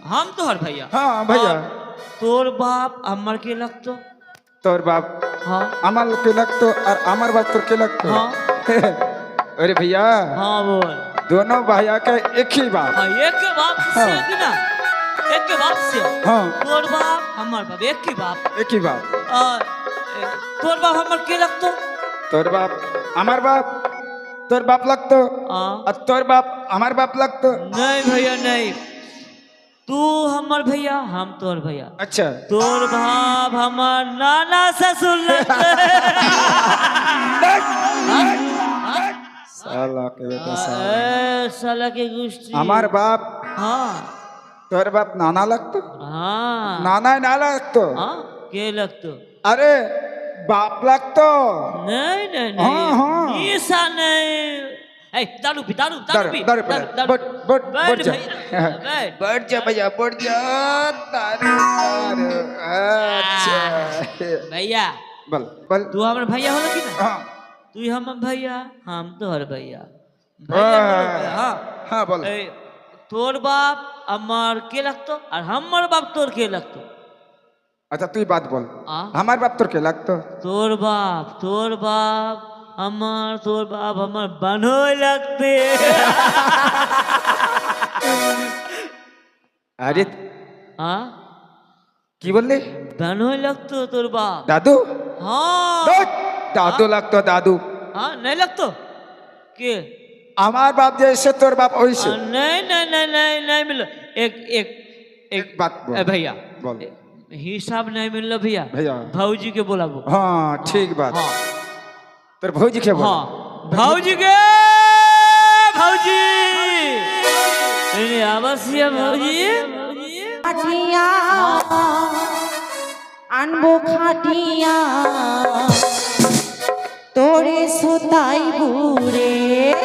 हम तोहर भैया। हाँ भैया। तोर बाप अमर के लगतो। तोर बाप हाँ अमर के लगतो और अमर बाप तोर के लगतो। हाँ अरे भैया। हाँ बोल। दोनों भैया के एक ही बाप। हाँ एक के बाप से कि ना, एक के बाप से। हाँ तोर बाप हमार बाप एक ही बाप। एक ही बाप। तोर बाप हमर के लगतो। तोर बाप अमर बाप तोर बाप लगतो और तोर बाप अमर बाप लगतो। नहीं भैया नहीं, तू हमर भैया हम तोर भैया। अच्छा। तोर बाप हमार नाना ससुर लगते। साला के बेटा साला के गुष्टी। हमार बाप हाँ तोर बाप नाना लगतो। हाँ नाना नाना लगतो। हाँ के लगतो। अरे बाप लगतो। नहीं नहीं हाँ, नहीं हाँ। ऐसा नहीं। दारू पी दारू दारू पी दारू बट बट बैठ जा भैया, बैठ। बैठ जा भैया बैठ जा। दारू दारू अच्छा भैया बल बल। तू हमारे भैया हो कि ना। हाँ तू हम भैया हम तोहर भैया। हाँ हाँ बोल। तोर बाप अमर के लगतो और हमर बाप तोर के लगतो। अच्छा तू ही बात बोल। हमार बाप तोर के लगतो। तोर बाप हमार तोर बाप हमार बनोय लगते। अरे हाँ की बोल बनोय लगतो तोर बाप। दादू। हाँ दादू लगतो दादू। हाँ नहीं लगतो के हमार बाप जैसे तोर बाप वैसे। नहीं नहीं नहीं नहीं नहीं मिलो। एक एक एक बात बोल भैया बोल। हिसाब नहीं मिल रहा भैया। भैया भौजी के बोला वो। हाँ ठीक बात। हाँ तोर भौजी के बोल। हाँ भौजी के भौजी अवश्य भौजी खाटिया आनबो खाटिया तोरे सुताई बुरे।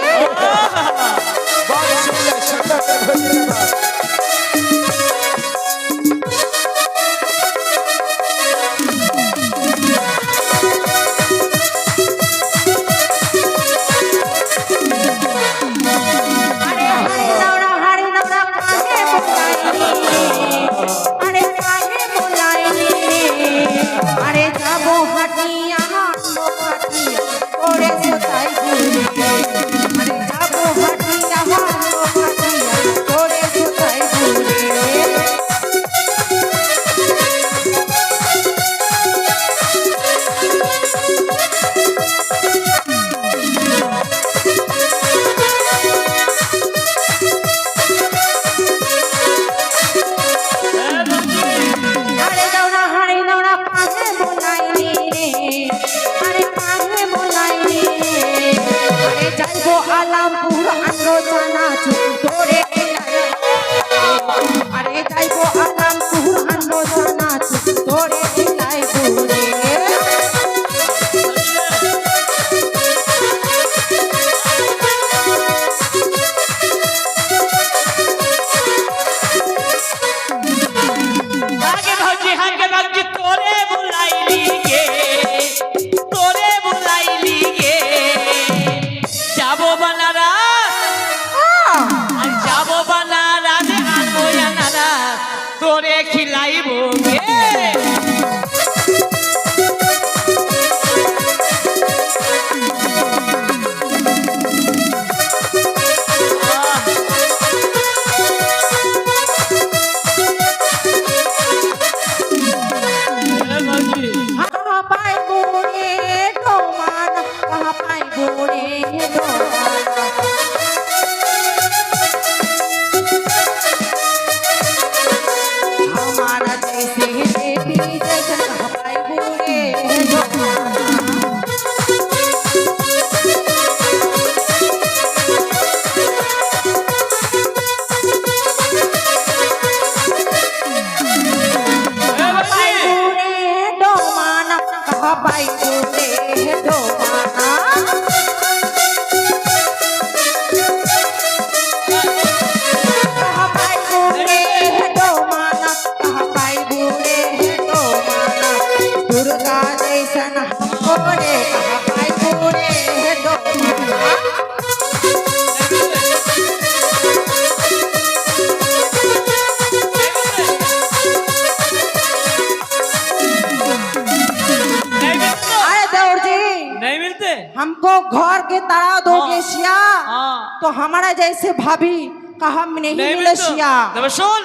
घर के तारा दोगे सिया हाँ तो हमारा जैसे भाभी का हम नहीं मिले सिया। तब सुन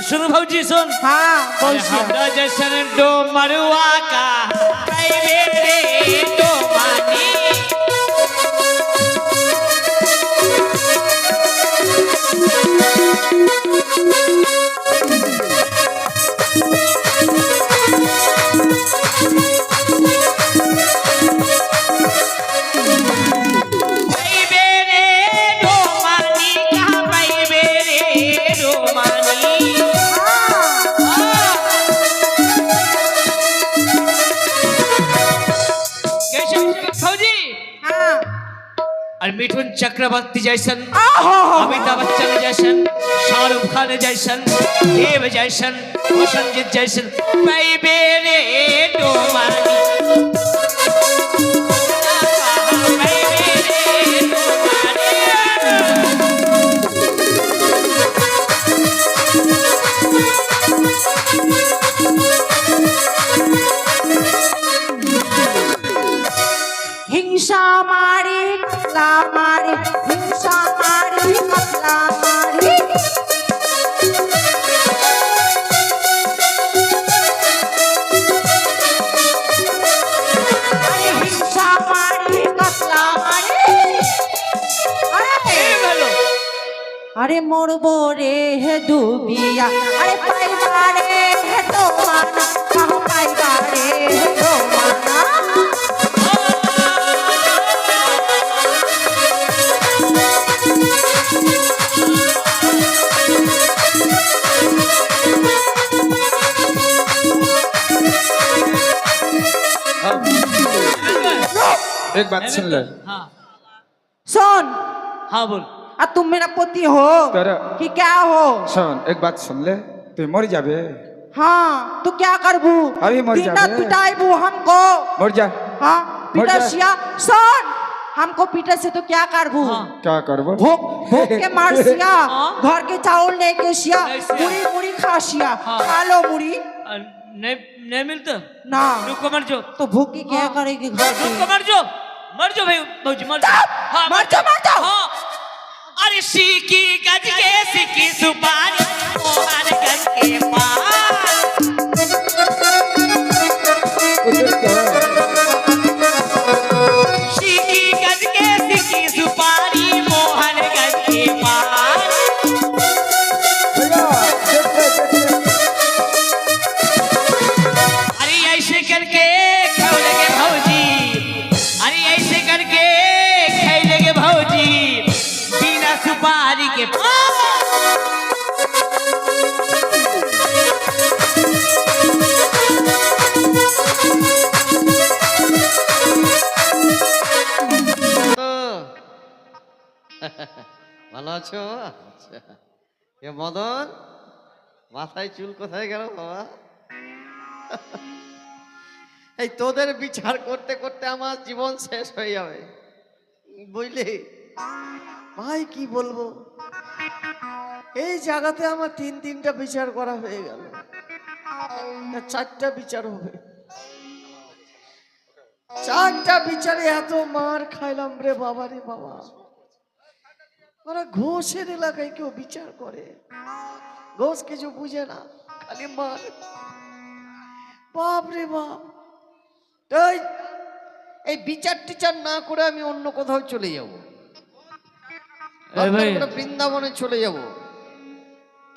सुन भौजी सुन हाँ बोल अरे सिया। हमरा जैसन डो मरुआ का रे डो मानी और मिठुन चक्रवर्ती जैसन अमिताभ बच्चन जैसन शाहरुख खान जैसन देव जैसन वसंत जैसन बेरे डो हिंसा मारी कतला मारी हिंसा मारी कतला मारी अरे हिंसा मारी कतला मारी अरे मोरबो रे हे डूबिया अरे पाइबा रे हे तो माना कहो पाइबा रे हे तो माना एक बात सुन ले। हाँ सुन हाँ बोल तुम मेरा पोती हो तेरा- कि क्या हो? सुन एक बात सुन ले, तू मर जाबे। हाँ तू क्या करबू? अभी मर दिन रात जाबे। पिटाइबू हमको। मर जा। हाँ मर जा। पिटसिया सुन हमको पीटे से तो क्या करबू? हाँ। क्या करबो? भूख भूख के मार सिया हाँ। घर के चावल लेके सिया नहीं सिया। मुड़ी मुड़ी खा सिया हाँ। खा लो मुड़ी नहीं नहीं मिलता ना रुको मर जाओ तो भूख की क्या हाँ। करेगी घर रुको की? मर जाओ भाई भौजी मर जाओ हाँ मर जाओ, मर जाओ। हाँ अरे सीकी गज के सीकी सुपारी मोहर गज के पास उधर क्या? सीकी गज के सीकी सुपारी मोहर गज के पास भैया देख ले, देख ले। अरे ऐसे करके खेल लगे भौजी अरे ऐसे करके खेल लगे भौजी बिना सुपारी के ভালো আছো? আচ্ছা। এ মদন মাথায় চুল কোথায় গেল বাবা? এই তোদের বিচার করতে করতে আমার জীবন শেষ হয়ে যাবে বুঝলি ভাই, কি বলবো, এই জায়গাতে আমার তিনটা বিচার করা হয়ে গেল, চারটা বিচার হবে, চারটা বিচারে এত মার খাইলাম রে বাবা রে বাবা। ওরা ঘোষের এলাকায় কেউ বিচার করে, ঘোষ কিছু বুঝে না, খালি মার, বাপ রে বাপ। তাই এই বিচার টিচার না করে আমি অন্য কোথাও চলে যাব, বৃন্দাবনে চলে যাব,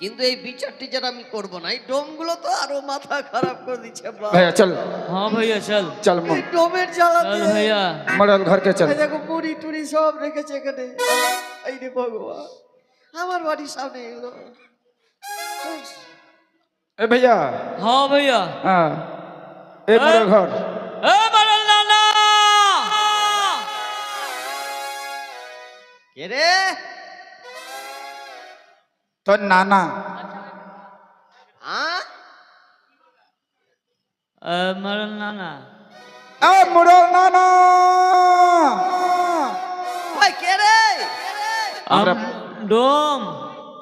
কিন্তু এই বিচার টিচার আমি করব না। এই ডোমগুলো তো আরো মাথা খারাপ করে দিচ্ছে বাপ। भैया चल हाँ भैया चल चल এই ডোমের জ্বালাতে चल भैया मॉडल घर के चल। এই দেখো মুড়ি টুড়ি সব রেখেছে এখানে, এই রে ভগবান আমার বাড়ির সামনে এগুলো। ए भैया हाँ भैया हाँ ए मेरा घर ए मरल नाना কে রে? तो नाना मरल नाना ए मुरल नाना ওই কে রে? আমরা डोम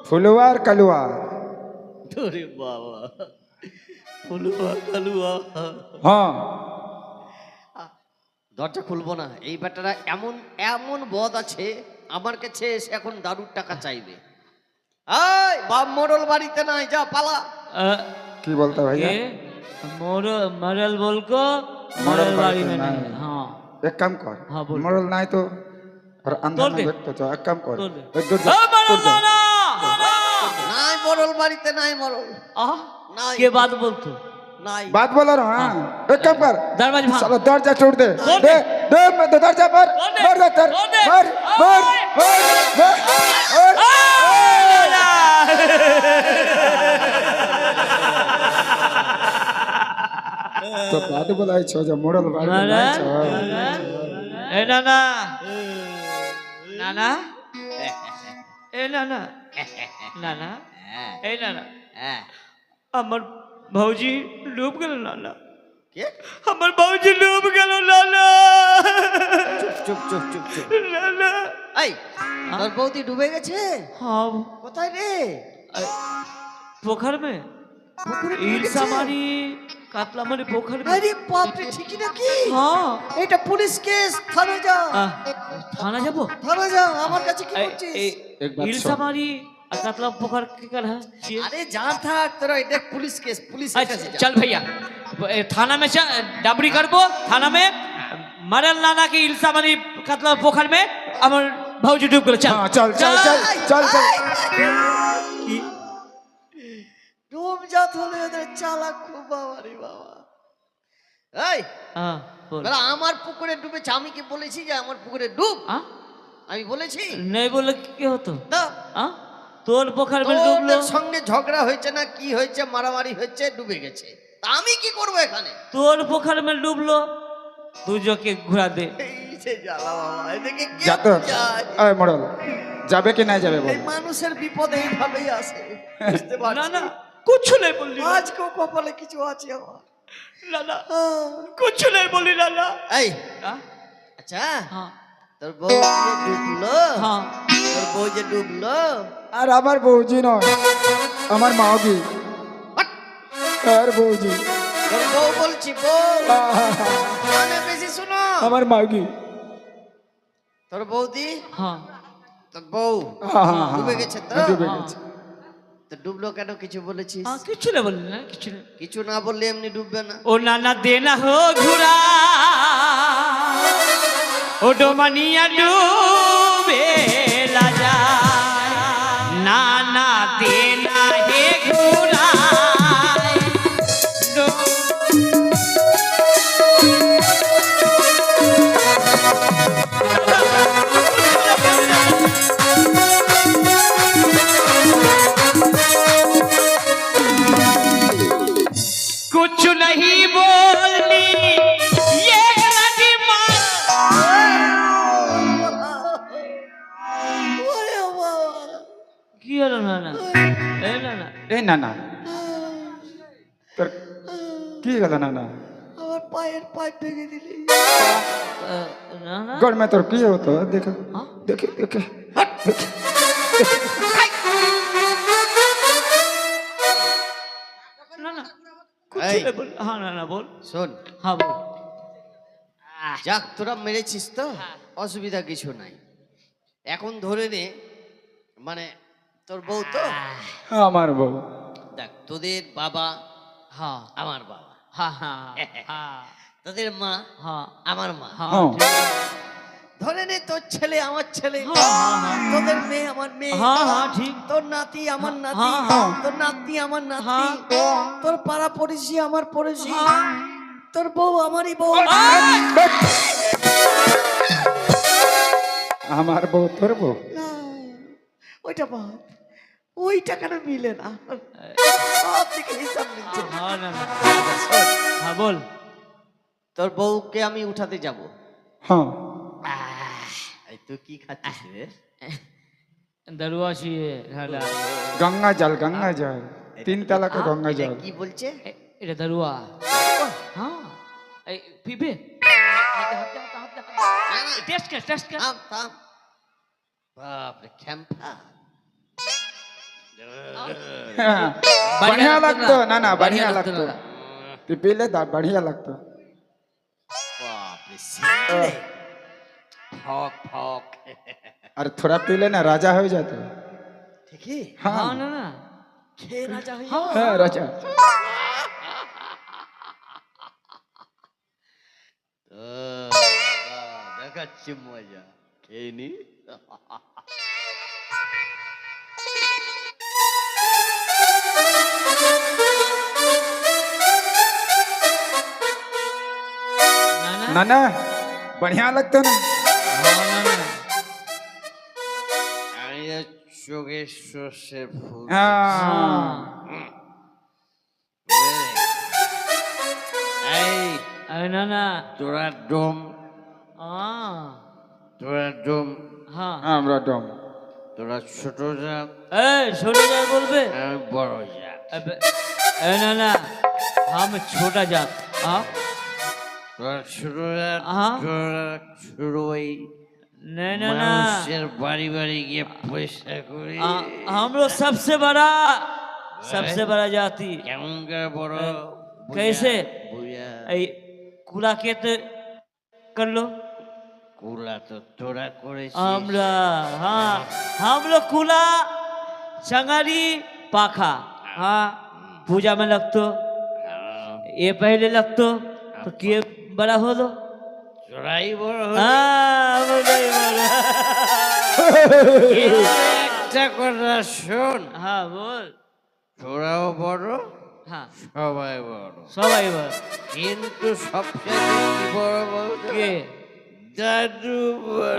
फुलवार कलुआ তোরে বাবা, ফুলুয়া কালুয়া। हाँ দরজা খুলবো না। এই ব্যাটারা এমন এমন বদ আছে, আমার কাছে এসে এখন দারুর টাকা চাইবে। এই বাপ মোড়ল বাড়িতে নাই, যা পালা। কি বলতে भैया? मरल बोल को मरल बाड़ी में नहीं है। हाँ एक काम कर, हाँ, बोल। मरल नहीं तो और अंदर तोड़ में दे। बैठते तो एक काम कर, तोड़ दे। एक दूर ए, मरल तोड़ दे। नाना! নাই মোড়ল বাড়িতে নাই, মোড়ল आह, নাই के बात बोल तू নাই। बात बोला रहा हाँ, एक काम कर, दरवाजा भाग। साला दरजा तोड़ दे, तोड़ दे, दे। दे, दे दरजा पर, तोड़ दे, मार दे तर, तोड़ दे। मार, मार, मार, मार, मार। तो बात बोला है छो जो मरल बाड़ी में नहीं छो। ए नाना नाना ए नाना नाना ए नाना হ্যাঁ আমার ভৌজি ডুব গেল নানা কে? আমার ভৌজি ডুব গেল নানা চুপ চুপ চুপ চুপ। নানা এই তোর বৌদি ডুবে গেছে? हाँ কোথায় রে? पोखर में পুকুরে ডুবে इल्सा গেছে? मारी कातला मारी पोखर में আরে বাপ রে, ঠিকই নাকি? हाँ এটা পুলিশ কেস, থানা যা, थाना जाबो থানা যা। আমার কাছে কি করছিস? एक बात इल्सा सुन। मारी कातला पोखर के कर है আরে যা থাক, তোরা এটা পুলিশ কেস, পুলিশ अच्छा चल भैया थाना में चल डाबरी करबो थाना में मरल नाना के इल्सा मारी कातला पोखर में अमर भौजी डूब गलो चल हाँ चल चल चल चल चल। ডুব জাত হলে ওদের চালাক খুব, বাবা রে বাবা। এই हाँ बोल বলে আমার পুকুরে ডুবেছে, আমি কি বলেছি যে আমার পুকুরে ডুব? हाँ আমি বলেছি? नहीं बोले क्या हो तो না, हाँ तोर पोखर में डूब लो তোদের সঙ্গে ঝগড়া হয়েছে না কি হয়েছে, মারামারি হয়েছে, ডুবে গেছে। তা আমি কি করব এখানে? तोर पोखर में डूब लो तू जो के घुरा दे এই যে জ্বালা বাবা, এদিকে কে जा तो যায়? अरे मरल जाबे कि नहीं जाबे बोल। এই মানুষের বিপদ এইভাবেই আসে, বুঝতে ना পারছি। ना कुछ नहीं बोली আজকেও কপালে কিছু আছে আমার। ना ना আহ, कुछ नहीं बोली ना ना এই हाँ আচ্ছা, हाँ তোর বউ যে ডুবলো, हाँ তোর বউ যে ডুবলো, আর আমার বৌজি নয়, আমার মাওগি। হাট! আর বৌজি তোর বউ বলছি, বউ কানে বেশি শুনো। আমার মাওগি। তোর বৌদি, हाँ তোর বউ हाँ हाँ हाँ ডুবে গেছে তো? ডুবে हाँ গেছে। তো ডুবলো কেন কিছু বলেছিস? हाँ कुछ नहीं बोली ना कुछ नहीं কিছু না বললে এমনি ডুববে না। ओ नाना देना हो घुरा ओ डोमनिया डूबे ला जा नाना देना हे घुरा कुछ नहीं बोलनी ये गलती मार ওরে বাবা, কি হলো নানা এই নানা এই না না তোর কি গেল না না আমার পায়ের পাইপ ভেঙে দিলি। নানা गड़ में তোর কি হতো देखो हाँ? देखे देखे नाना कुछ এই। नहीं बोल हाँ नाना बोल শোন, हाँ बोल যাক তোরা মেরেছিস তো, অসুবিধা কিছু নাই। এখন ধরে নে, মানে তোর বউ তো, আমার বউ। দেখ তোদের বাবা हाँ আমার বাবা, हाँ हाँ हाँ তোদের মা हाँ আমার মা। हाँ हाँ ধরে নে তোর ছেলে আমার ছেলে, हाँ, हाँ, তোদের মেয়ে আমার মেয়ে, हाँ हाँ ठीक তোর নাতি আমার নাতি, हाँ, हाँ। তোর নাতি আমার নাতি, हाँ। তোর পাড়া পড়শি আমার পড়শি, তোর বউ আমারই বউ। আমার বউ তোর বউ। না, ওইটা বাদ, ওইটা কেন মিলে না? সব দিকে হিসাব নিচ্ছে। हाँ नाना हाँ बोल তোর বউকে আমি উঠাতে যাব। हाँ এই তুই কি খাচ্ছিস রে? दरुआ चाहिए नाना गंगा जल तीन तला का गंगा এটা जल। কি বলছে? এটা দরুয়া হ্যাঁ এই পিবে না, না, টেস্ট কর থাম, থাম। বাপরে, খ্যাম্পা। बढ़िया लगतो ना ना बढ़िया बढ़िया लगतो लगतो तू पीले दा बढ़िया लगतो। বাপ ফক ফক আর থোড়া পিলে না রাজা হয়ে যেত। ঠিকই হ্যাঁ না না খেয়ে রাজা হয়ে হ্যাঁ রাজা। দেখাচ্ছি মজা খেয়ে নি ना ना बढ़िया लगता ना। চোখে সর্ষের ফুল हाँ এই না না তোরা ডোম হ্যাঁ हाँ बड़ा डॉम। তোরা ছোট জাত এই ছোট জাত বলবে আমি বড় জাত এই না না हम छोटा जात हाँ তোরা ছোট জাত তোরা ছোটই नहीं ना ना মানুষের বাড়ি বাড়ি গিয়ে পয়সা করি हम लोग सबसे बड़ा जाति কেমন করে বড় कैसे এই কুলা কেটে করলো কুলা তো তোরা করেছিস আমরা हाँ हम लोग कुला चंगारी पाखा हाँ पूजा में लगतो ये पहले लगतो तो के बड़ा हो लो चौड़ाई बड़ा हो हाँ बड़ाई बड़ा একটা কথা শোন हाँ बोल তোরাও বড় हाँ সবাই বড় কিন্তু সবচেয়ে বেশি বড় বলতে কে দাদু বড়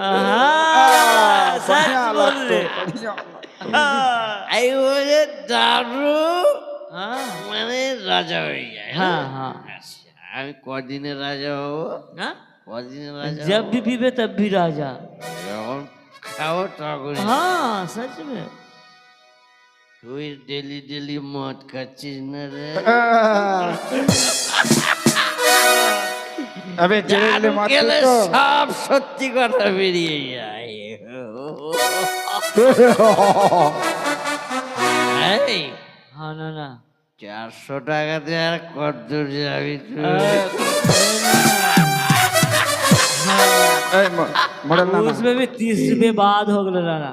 সচ বললে এই বলে দাদু মানে রাজা হয়ে যায় হ্যাঁ হ্যাঁ আমি কদিনে রাজা হবো হ্যাঁ কদিনে রাজা जब भी पीबे तब भी राजा যখন খাও তখন हाँ सच में তুই ডেলি ডেলি মদ খাচ্ছিস না রে अबे जेल मत গেলে तो সব সত্যি কথা বেরিয়ে যায় এই হ্যাঁ না না 400 টাকাতে আর কত যাবি তুই ए मॉडल ना उसमें भी 30 रुपये बाद हो गए ना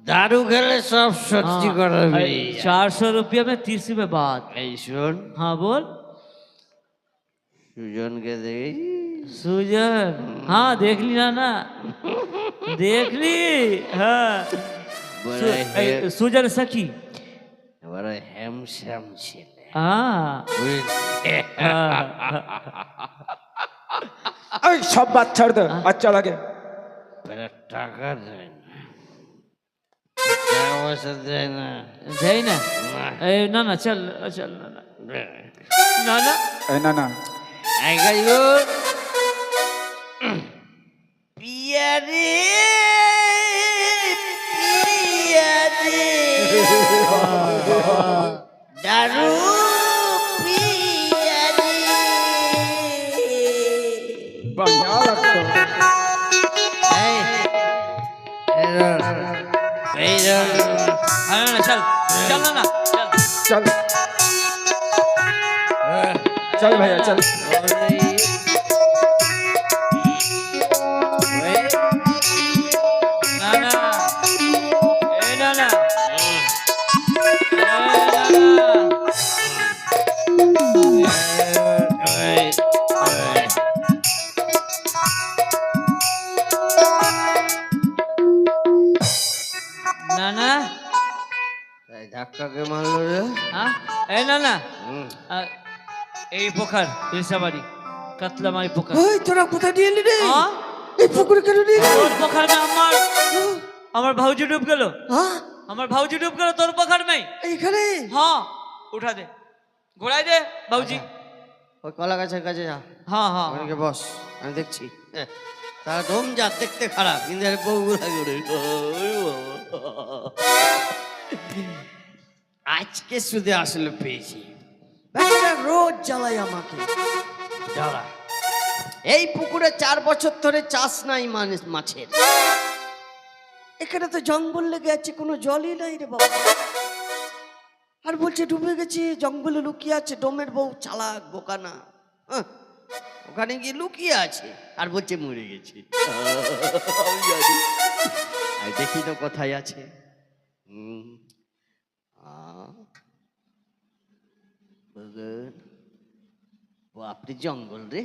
दारू खेले सब सच्ची कर 400 रुपया में 30 रुपये बाद सुन हाँ बोल सुजन के देख सुजन हाँ देख ली ना देख ली हाँ सुजन सखी बड़ा हैमसम ছিলে हाँ अरे सब बात छोड़ दो अच्छा लगे मेरा टाका देना টাকা পয়সা দেয় না দেয় না এই না না চল চল না না না না ए ना ना এই গাইও পিয়ারে পিয়ারে দারু পিয়ারে बढ़िया लगता এই चल चल ना चल चल भैया चल नाना ধাক্কাকে মারলো রে হ্যাঁ এই না না এই পোখর ইলসাবাড়ি কাতলামারি পোখর ওই তোরা কোথায় নিয়ে এলি রে এই পুকুরে কেন নিয়ে এলি তোর পোখর में আমার भाऊजी डूब গেল হ্যাঁ আমার भाऊजी डूब গেল তোর পোখর में এইখানে हाँ उठा दे घोड़ाई दे भाऊजी ওই কলা গাছের কাছে যা हाँ हाँ ওখানে বস আমি দেখছি তারা দম যা দেখতে খারাপ কিন্তু বউগুলা করে আজকে শুধু আসলে পেয়েছি রোজ জ্বালাই আমাকে জ্বালা এই পুকুরে 4 বছর ধরে চাষ নাই মাছের এখানে তো জঙ্গল লেগে আছে কোনো জলই নাই রে বাবা আর বলছে ডুবে গেছে জঙ্গলে লুকিয়ে আছে ডোমের বউ চালাক বোকা না ওখানে গিয়ে লুকিয়ে আছে আর বলছে মরে গেছে। আমি জানি। আর দেখি তো কোথায় আছে। আপনি জঙ্গল রে,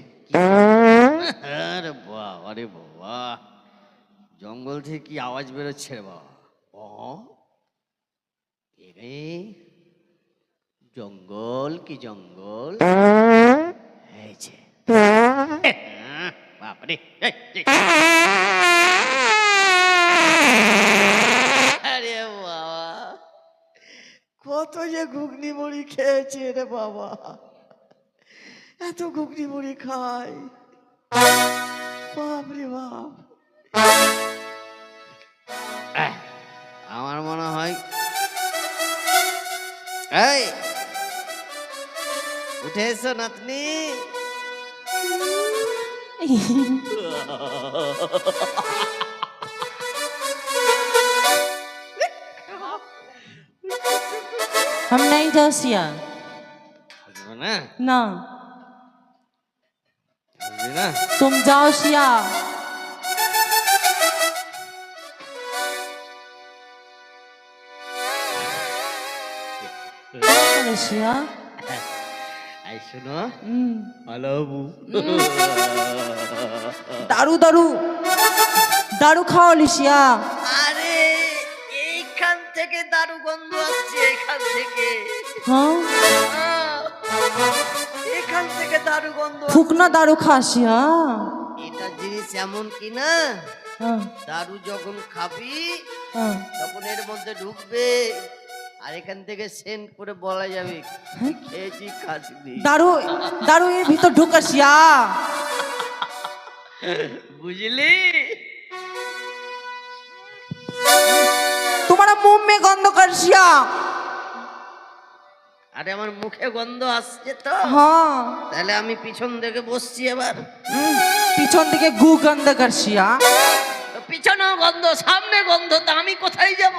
আরে বাবা রে বাবা, জঙ্গল থেকে কি আওয়াজ বেরোচ্ছে রে বাবা? জঙ্গল কি জঙ্গল হয়েছে বাপরে। আরে বাবা, কত যে ঘুগনি মুড়ি খেয়েছে রে বাবা, এত ঘুগনি মুড়ি খাই, বাপ রে বাপ। আমার মনে হয় এই উঠে এসো নাতনি। हम नहीं जाओ सिया। আসবে না? ना আসবে না? तुम जाओ सिया। अरे सिया। এই শোনো, हम्म, ভালো বাবু। दारू दारू दारू खाओ लिसिया। আরে এইখান থেকে দারু গন্ধ আসছে, এখান থেকে। हाँ এখান থেকে দারু গন্ধ। फूकना दारू खा सिया। এটা জিনিস এমন কি না, हाँ দারু যখন খাবি हाँ তখন এর মধ্যে ঢুকবে আর এখান থেকে সেন্ট করে বলা যাবে কি খেয়েছি খাসনি। दारू दारू ये भीतर ढुका सिया। বুঝলি? तुम्हारा मुंह में गंध कर सिया। আরে আমার মুখে গন্ধ আসছে তো, हाँ তাহলে আমি পিছন থেকে বসছি এবার। পিছন থেকে গু গন্ধ कर सिया। তো পিছনেও গন্ধ, সামনে গন্ধ, তা আমি কোথায় যাব?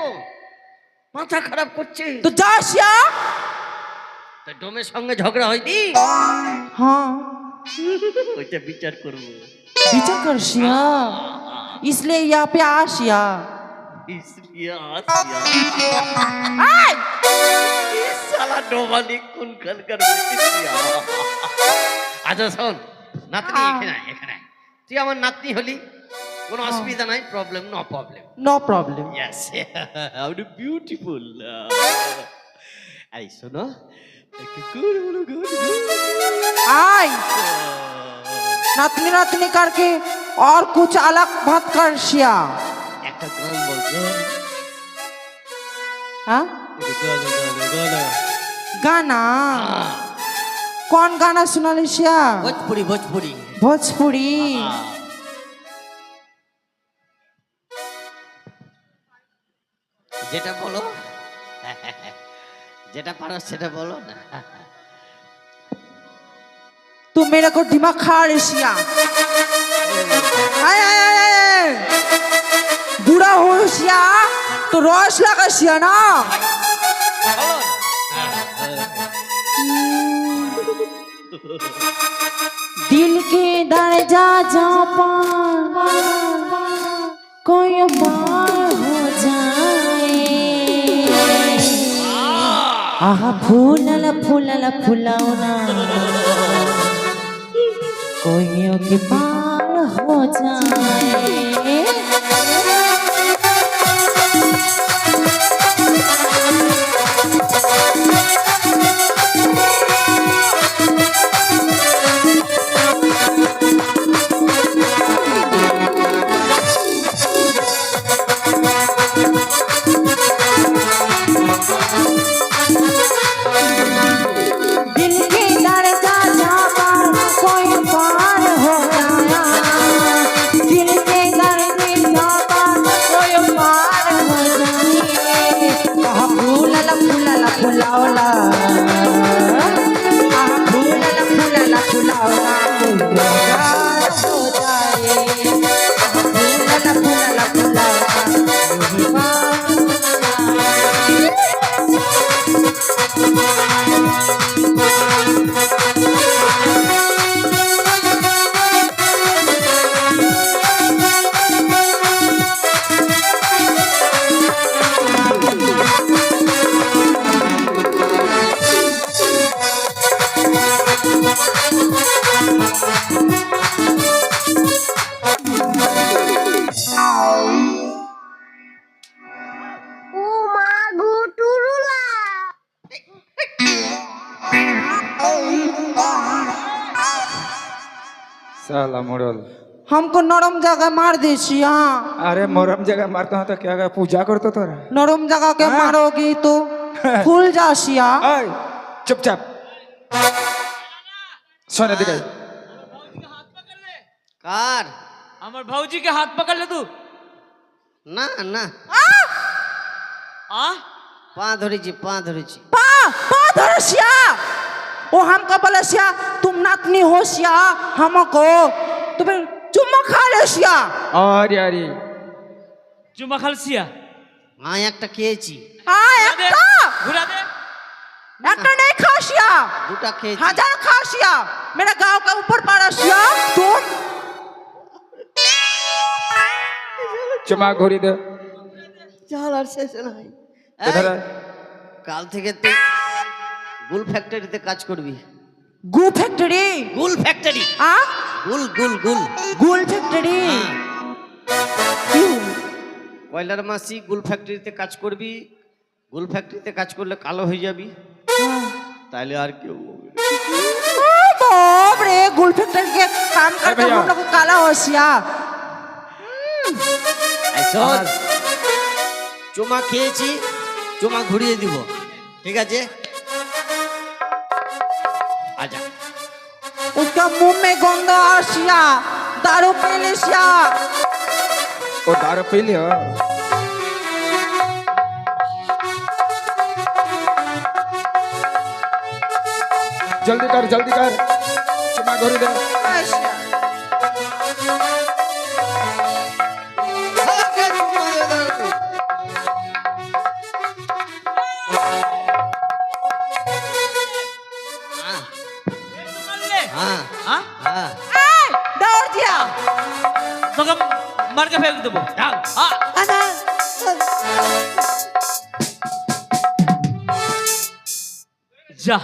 মাথা খারাপ করছে। तो जा सिया। তো ডোমের সঙ্গে ঝগড়া হয়নি, हाँ ওইটা বিচার করব। विचार कर सिया, इसलिए यहाँ पे आ सिया। इसलिए आसिया आय! इस साला डोमानी কোন কালকার বেশিয়া। আচ্ছা শোন, নাতনি এখানে আয়, এখানে আয়। তুই আমার নাতনি হলি, কোনো অসুবিধা নাই, problem no problem. No problem. Yes, how beautiful. এই শোনো, একটু গুড় গুড় গুড় आय! नातनी नातनी करके और कुछ अलग बात कर सिया। একটা গান বলতো। हाँ? গানা गाना कौन गाना सुना लिसिया? ভোজপুরি ভোজপুরি। भोजपुरी। যেটা বলো, যেটা পারো সেটা বলো না। तू मेरे को दिमाग खा लिसिया। आय आय आय आय! बुरा हो सिया तो रोश लगा सिया ना। दिल के दर्जा जा कोई बार हो जाए। आह फूलल फूलल फुलौना कोई के पार हो जाए। दिल के दर्जा जा कोई पार हो जाया। दिल के दर्जा कोई पार हो जाए। कहा फूलला फूलला फुलौला, आह फूलला फूलला फुलौला कोई पार हो जाए। फूलला फूलला फुलौला कोई पार हो जाए। साला मोड़ल। हमको नरम जगह मार दे सिया। अरे मोरम जगह मारता हूँ तो क्या क्या पूजा करता तोरा। नरम जगह के मारोगी तो फूल जा सिया। ओए चुपचाप सोने दिखाई। কার আমার ভাউজিকে হাত পাকালে তু না না আ পা ধরেছি পা ধরেছি पा पा धर सिया। वो हमको बोले सिया तुम नातनी हो सिया हमको तुम्हें चुम्मा खा ले सिया। अरे अरे চুমা খালসিয়া হ্যাঁ একটা খেয়েছি हाँ ঘুরা দে, एक ঘুরা দে नहीं खा सिया দুটা খেয়েছি 1000 खा सिया। मेरा गांव का ऊपर पड़ा सिया तुम। चुमा घोरी दे চাল আর শেষ নাই इधर এই, কাল থেকে তুই গুল ফ্যাক্টরিতে কাজ করবি गु फैक्ट्री গুল ফ্যাক্টরি आ গুল গুল গুল गुल फैक्ट्री क्यों কয়লার মাসি গুল ফ্যাক্টরিতে কাজ করবি গুল ফ্যাক্টরিতে কাজ করলে কালো হয়ে যাবি তাহলে আর কেউ বলবে না। बाप रे गुल फैक्ट्री के काम करके भैया। हम लोग को काला हो सिया। এই শোন, চুমা খেয়েছি চুমা ঘুরিয়ে দিব ঠিক আছে আচ্ছা उसका मुंह में गंध आ सिया दारू पी ले सिया। वो दारू पी लियो जल्दी कर चुमा घोरी दे হ্যাঁ হ্যাঁ হ্যাঁ दौड़ दिया তোকে মারকে ফেলে দেবো ডাল যা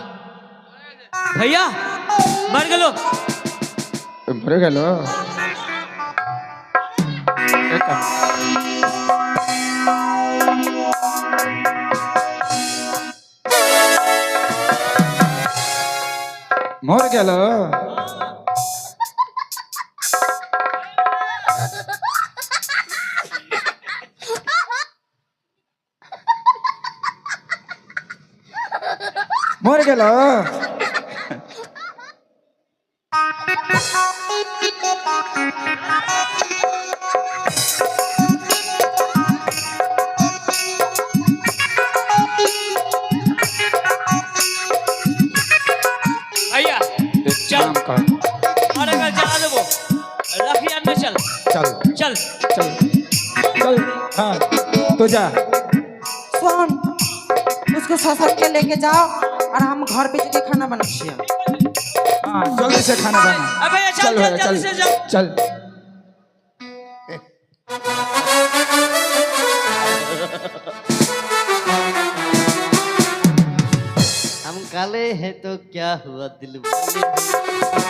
ভাইয়া মার গেল मरे गलो मर गलो मर गलो ভাইয়া एक चल। काम कर আরে কাল জ্বালা দেবো রাখি আনবে চল चल চল चल चल हाँ तो जा सुन उसको ससुर के लेके जाओ और हम घर पे जाके खाना बना सिया। हाँ जल्दी से खाना बना अबे भैया चल भैया, चल जल्दी से चल चल हम काले हैं तो क्या हुआ दिल वाले